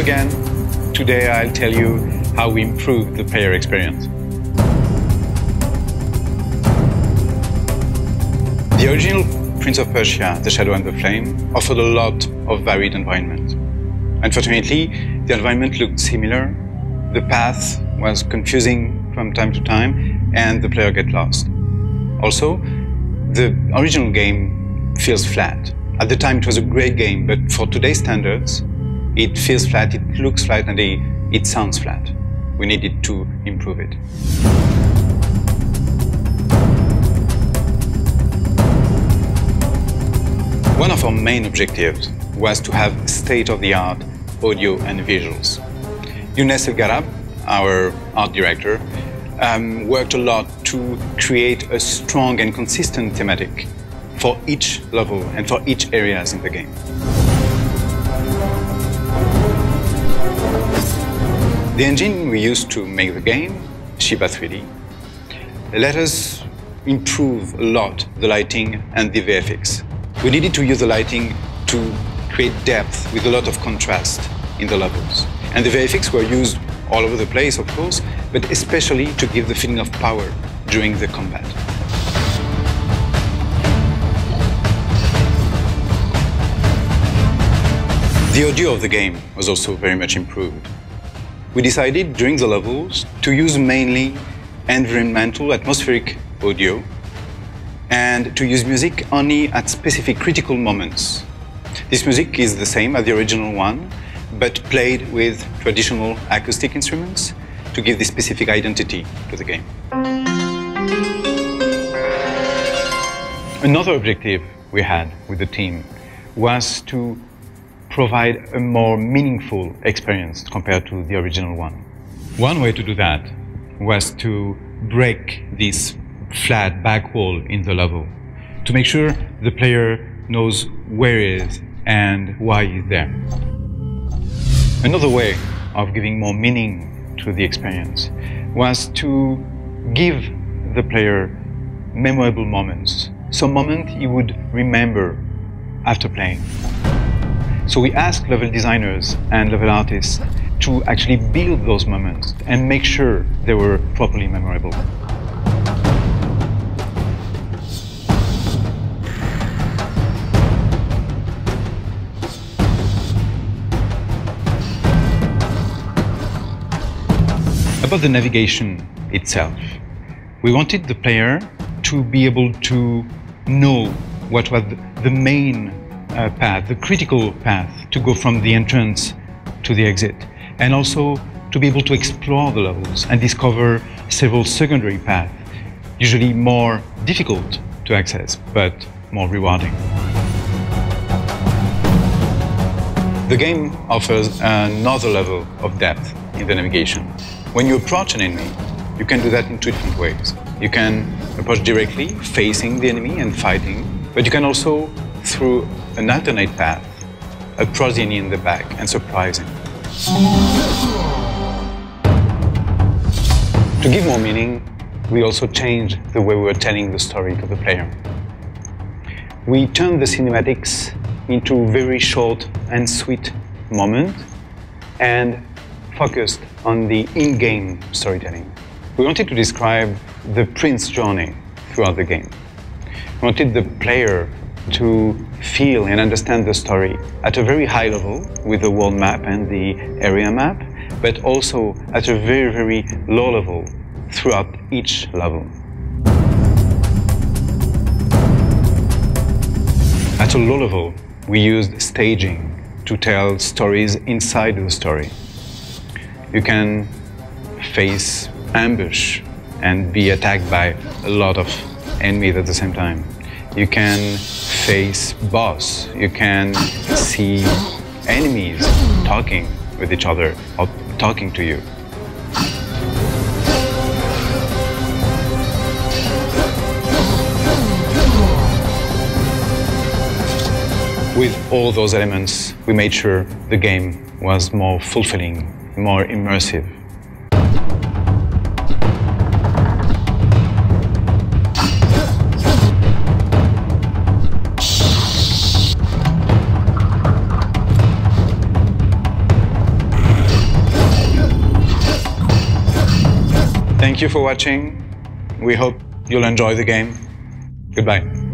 again, today I'll tell you how we improve the player experience. The original Prince of Persia, The Shadow and the Flame, offered a lot of varied environments. Unfortunately, the environment looked similar, the path was confusing from time to time, and the player get lost. Also, the original game feels flat. At the time it was a great game, but for today's standards, it feels flat, it looks flat, and it sounds flat. We needed to improve it. One of our main objectives was to have state-of-the-art audio and visuals. Younes El-Garab, our art director, worked a lot to create a strong and consistent thematic for each level and for each areas in the game. The engine we used to make the game, Shiba 3D, let us improve a lot the lighting and the VFX. We needed to use the lighting to create depth with a lot of contrast in the levels. And the VFX were used all over the place, of course, but especially to give the feeling of power during the combat. The audio of the game was also very much improved. We decided during the levels to use mainly environmental atmospheric audio and to use music only at specific critical moments. This music is the same as the original one, but played with traditional acoustic instruments to give this specific identity to the game. Another objective we had with the team was to provide a more meaningful experience compared to the original one. One way to do that was to break this flat back wall in the level, to make sure the player knows where he is and why he's there. Another way of giving more meaning to the experience was to give the player memorable moments, some moment he would remember after playing. So we asked level designers and level artists to actually build those moments and make sure they were properly memorable. About the navigation itself, we wanted the player to be able to know what was the main path, the critical path to go from the entrance to the exit, and also to be able to explore the levels and discover several secondary paths, usually more difficult to access, but more rewarding. The game offers another level of depth in the navigation. When you approach an enemy, you can do that in two different ways. You can approach directly, facing the enemy and fighting, but you can also, through an alternate path, approach the enemy in the back and surprise him. To give more meaning, we also changed the way we were telling the story to the player. We turned the cinematics into very short and sweet moments and focused on the in-game storytelling. We wanted to describe the prince's journey throughout the game. We wanted the player to feel and understand the story at a very high level with the world map and the area map, but also at a very, very low level throughout each level. At a low level, we used staging to tell stories inside the story. You can face ambush and be attacked by a lot of enemies at the same time. You can face boss. You can see enemies talking with each other or talking to you. With all those elements, we made sure the game was more fulfilling, more immersive. Thank you for watching. We hope you'll enjoy the game. Goodbye.